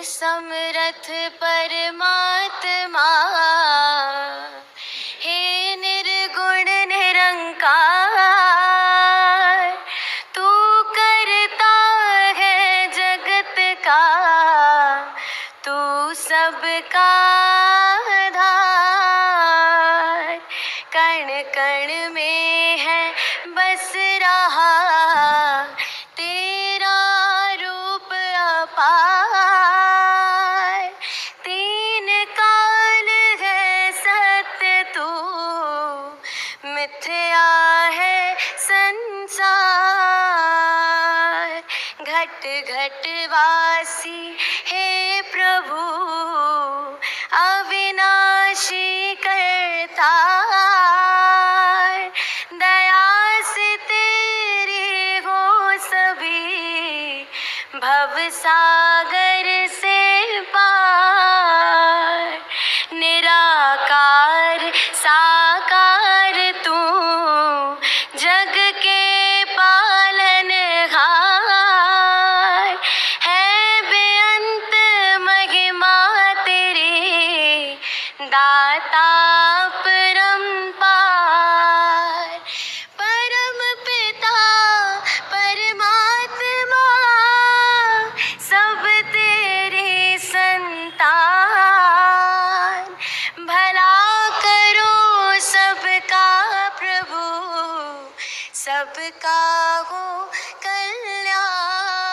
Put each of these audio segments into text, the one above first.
समरथ परमात्मा, हे निर्गुण निरंकार, तू करता है जगत का, तू सबका आधार। कण कण में है बस रहा तेरा रूप अपार। तीन काल है सत्य तू, मिथ्या है संसार। घट घट वासी हे प्रभु, अविनाशी करतार। दया से तेरी हो सभी भव सागर से पार। निराकार साकार तू, जग के पालनहार। है बेअंत महिमा तेरी, दाता परम्पार। परम पिता परमात्मा, सब तेरी संतान। भला करो सबका प्रभु, सबका हो कल्याण।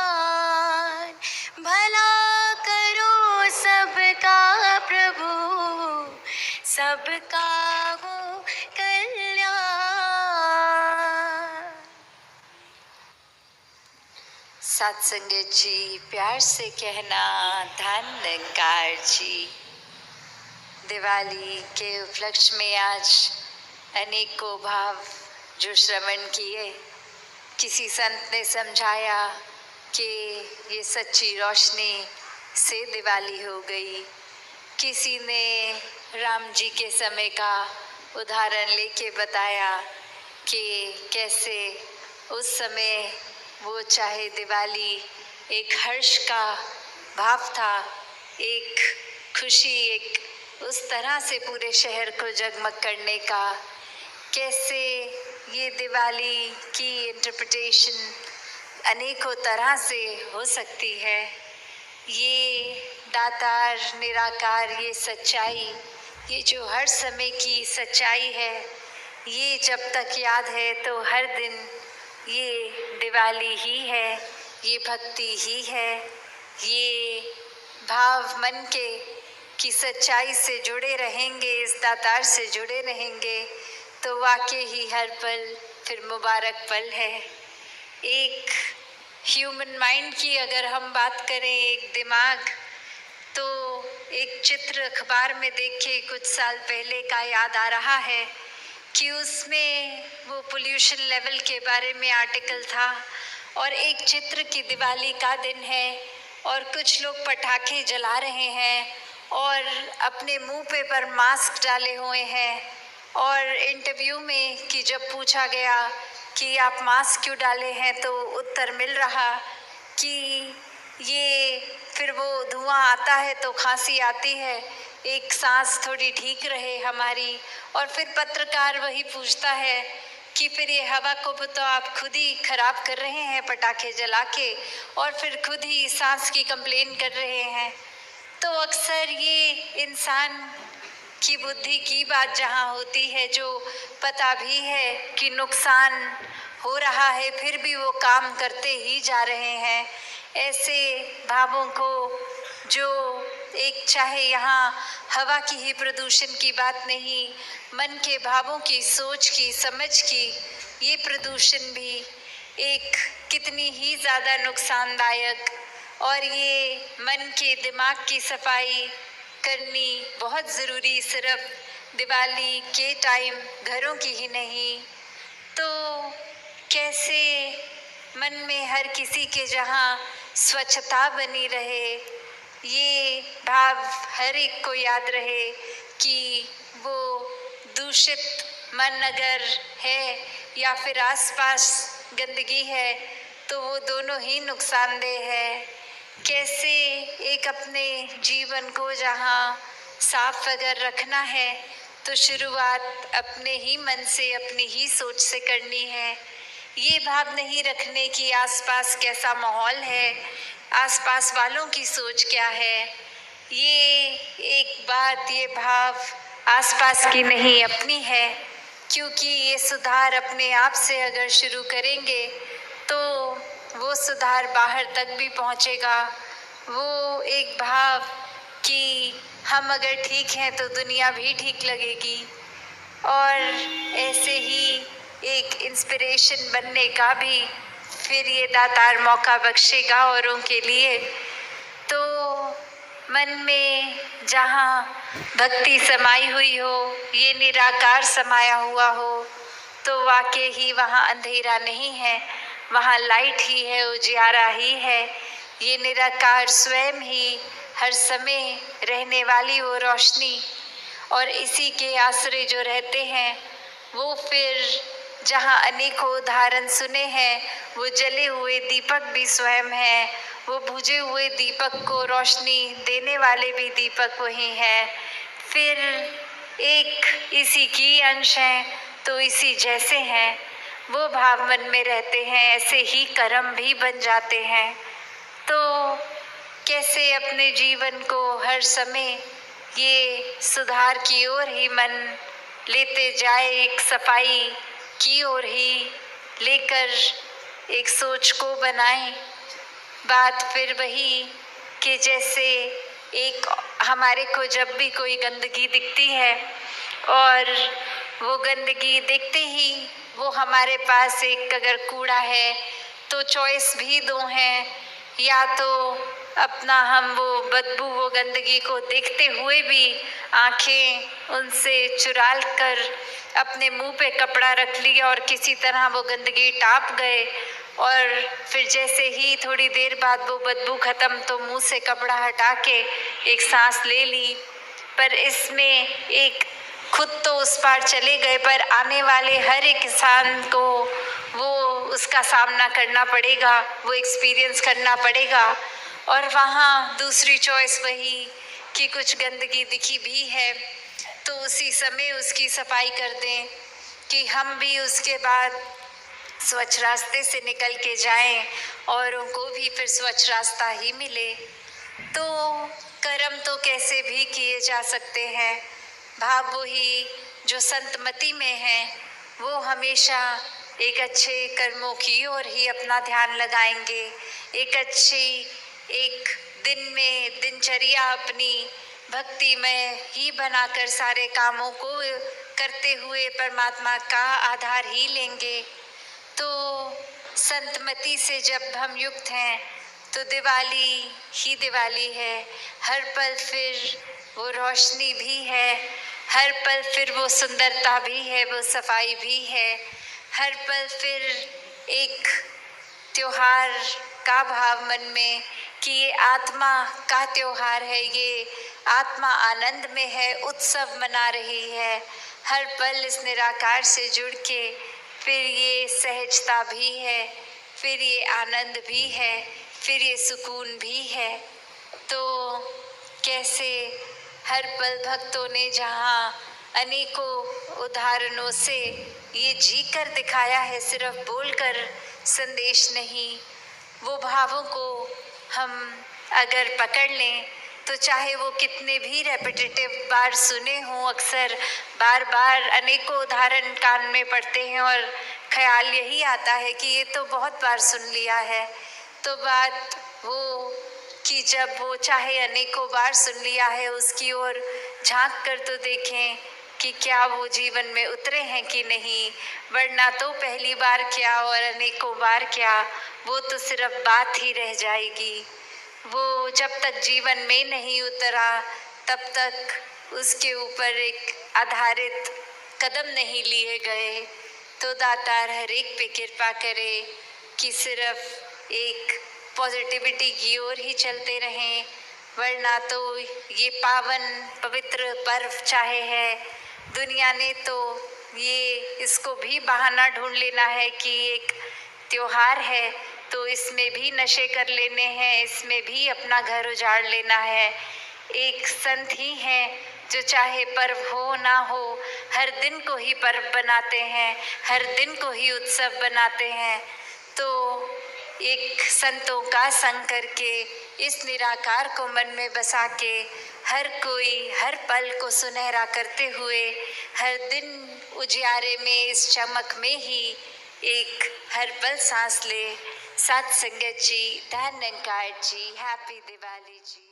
भला करो सबका प्रभु, सबका हो कल्याण। सत्संगत जी, प्यार से कहना धन्यकार जी। दिवाली के उपलक्ष्य में आज अनेकों भाव जो श्रवण किए। किसी संत ने समझाया कि ये सच्ची रोशनी से दिवाली हो गई। किसी ने राम जी के समय का उदाहरण लेके बताया कि कैसे उस समय वो चाहे दिवाली एक हर्ष का भाव था, एक खुशी, एक उस तरह से पूरे शहर को जगमग करने का। कैसे ये दिवाली की इंटरप्रिटेशन अनेकों तरह से हो सकती है। ये दातार निराकार, ये सच्चाई, ये जो हर समय की सच्चाई है, ये जब तक याद है तो हर दिन ये दिवाली ही है, ये भक्ति ही है। ये भाव मन के की सच्चाई से जुड़े रहेंगे, इस दातार से जुड़े रहेंगे तो वाकई ही हर पल फिर मुबारक पल है। एक ह्यूमन माइंड की अगर हम बात करें, एक दिमाग, तो एक चित्र अखबार में देखे कुछ साल पहले का याद आ रहा है कि उसमें वो पोल्यूशन लेवल के बारे में आर्टिकल था और एक चित्र की दिवाली का दिन है और कुछ लोग पटाखे जला रहे हैं और अपने मुंह पे पर मास्क डाले हुए हैं। और इंटरव्यू में कि जब पूछा गया कि आप मास्क क्यों डाले हैं तो उत्तर मिल रहा कि ये फिर वो धुआं आता है तो खांसी आती है, एक सांस थोड़ी ठीक रहे हमारी। और फिर पत्रकार वही पूछता है कि फिर ये हवा को तो आप खुद ही खराब कर रहे हैं पटाखे जला के और फिर खुद ही सांस की कंप्लेन कर रहे हैं। तो अक्सर ये इंसान की बुद्धि की बात जहाँ होती है, जो पता भी है कि नुकसान हो रहा है फिर भी वो काम करते ही जा रहे हैं। ऐसे भावों को जो एक चाहे यहाँ हवा की ही प्रदूषण की बात नहीं, मन के भावों की, सोच की, समझ की ये प्रदूषण भी एक कितनी ही ज़्यादा नुकसानदायक। और ये मन के दिमाग की सफाई करनी बहुत ज़रूरी, सिर्फ दिवाली के टाइम घरों की ही नहीं। तो कैसे मन में हर किसी के जहाँ स्वच्छता बनी रहे, ये भाव हर एक को याद रहे कि वो दूषित मन अगर है या फिर आसपास गंदगी है तो वो दोनों ही नुकसानदेह है। कैसे एक अपने जीवन को जहाँ साफ अगर रखना है तो शुरुआत अपने ही मन से, अपनी ही सोच से करनी है। ये भाव नहीं रखने की आसपास कैसा माहौल है, आसपास वालों की सोच क्या है। ये एक बात, ये भाव आसपास की नहीं, अपनी है। क्योंकि ये सुधार अपने आप से अगर शुरू करेंगे तो वो सुधार बाहर तक भी पहुंचेगा। वो एक भाव कि हम अगर ठीक हैं तो दुनिया भी ठीक लगेगी, और ऐसे ही एक इंस्पिरेशन बनने का भी फिर ये दातार मौका बख्शेगा औरों के लिए। तो मन में जहाँ भक्ति समाई हुई हो, ये निराकार समाया हुआ हो, तो वाकई ही वहाँ अंधेरा नहीं है, वहाँ लाइट ही है, उजियारा ही है। ये निराकार स्वयं ही हर समय रहने वाली वो रोशनी, और इसी के आश्रय जो रहते हैं वो फिर जहाँ अनेकों उदाहरण सुने हैं, वो जले हुए दीपक भी स्वयं हैं, वो बुझे हुए दीपक को रोशनी देने वाले भी दीपक वही हैं। फिर एक इसी की अंश हैं तो इसी जैसे हैं, वो भाव मन में रहते हैं, ऐसे ही कर्म भी बन जाते हैं। तो कैसे अपने जीवन को हर समय ये सुधार की ओर ही मन लेते जाए, एक सफाई की ओर ही लेकर एक सोच को बनाए। बात फिर वही कि जैसे एक हमारे को जब भी कोई गंदगी दिखती है और वो गंदगी देखते ही वो हमारे पास एक अगर कूड़ा है तो चॉइस भी दो हैं, या तो अपना हम वो बदबू, वो गंदगी को देखते हुए भी आंखें उनसे चुरा कर अपने मुंह पे कपड़ा रख लिया और किसी तरह वो गंदगी टाप गए, और फिर जैसे ही थोड़ी देर बाद वो बदबू ख़त्म तो मुंह से कपड़ा हटा के एक सांस ले ली। पर इसमें एक खुद तो उस पार चले गए, पर आने वाले हर एक इंसान को वो उसका सामना करना पड़ेगा, वो एक्सपीरियंस करना पड़ेगा। और वहाँ दूसरी चॉइस वही कि कुछ गंदगी दिखी भी है तो उसी समय उसकी सफाई कर दें, कि हम भी उसके बाद स्वच्छ रास्ते से निकल के जाएं और उनको भी फिर स्वच्छ रास्ता ही मिले। तो कर्म तो कैसे भी किए जा सकते हैं, भाव वही जो संतमति में है, वो हमेशा एक अच्छे कर्मों की ओर ही अपना ध्यान लगाएंगे। एक अच्छी एक दिन में दिनचर्या अपनी भक्ति में ही बनाकर सारे कामों को करते हुए परमात्मा का आधार ही लेंगे। तो संतमति से जब हम युक्त हैं तो दिवाली ही दिवाली है, हर पल फिर वो रोशनी भी है, हर पल फिर वो सुंदरता भी है, वो सफाई भी है, हर पल फिर एक त्योहार का भाव मन में कि ये आत्मा का त्योहार है, ये आत्मा आनंद में है, उत्सव मना रही है। हर पल इस निराकार से जुड़ के फिर ये सहजता भी है, फिर ये आनंद भी है, फिर ये सुकून भी है। तो कैसे हर पल भक्तों ने जहाँ अनेकों उदाहरणों से ये जी कर दिखाया है, सिर्फ बोलकर संदेश नहीं, वो भावों को हम अगर पकड़ लें तो चाहे वो कितने भी रेपिटेटिव बार सुने हों, अक्सर बार बार अनेकों उदाहरण कान में पड़ते हैं और ख्याल यही आता है कि ये तो बहुत बार सुन लिया है। तो बात वो कि जब वो चाहे अनेकों बार सुन लिया है उसकी ओर झांक कर तो देखें कि क्या वो जीवन में उतरे हैं कि नहीं, वरना तो पहली बार क्या और अनेकों बार क्या, वो तो सिर्फ बात ही रह जाएगी। वो जब तक जीवन में नहीं उतरा तब तक उसके ऊपर एक आधारित कदम नहीं लिए गए। तो दातार हर एक पे कृपा करे कि सिर्फ एक पॉजिटिविटी की ओर ही चलते रहें, वरना तो ये पावन पवित्र पर्व चाहे है, दुनिया ने तो ये इसको भी बहाना ढूंढ लेना है कि एक त्योहार है, तो इसमें भी नशे कर लेने हैं, इसमें भी अपना घर उजाड़ लेना है। एक संत ही हैं जो चाहे पर्व हो ना हो, हर दिन को ही पर्व बनाते हैं, हर दिन को ही उत्सव बनाते हैं। तो एक संतों का संग करके इस निराकार को मन में बसा के हर कोई हर पल को सुनहरा करते हुए हर दिन उजियारे में इस चमक में ही एक हर पल सांस ले। सत संगत जी, धन निरंकार जी, हैप्पी दिवाली जी।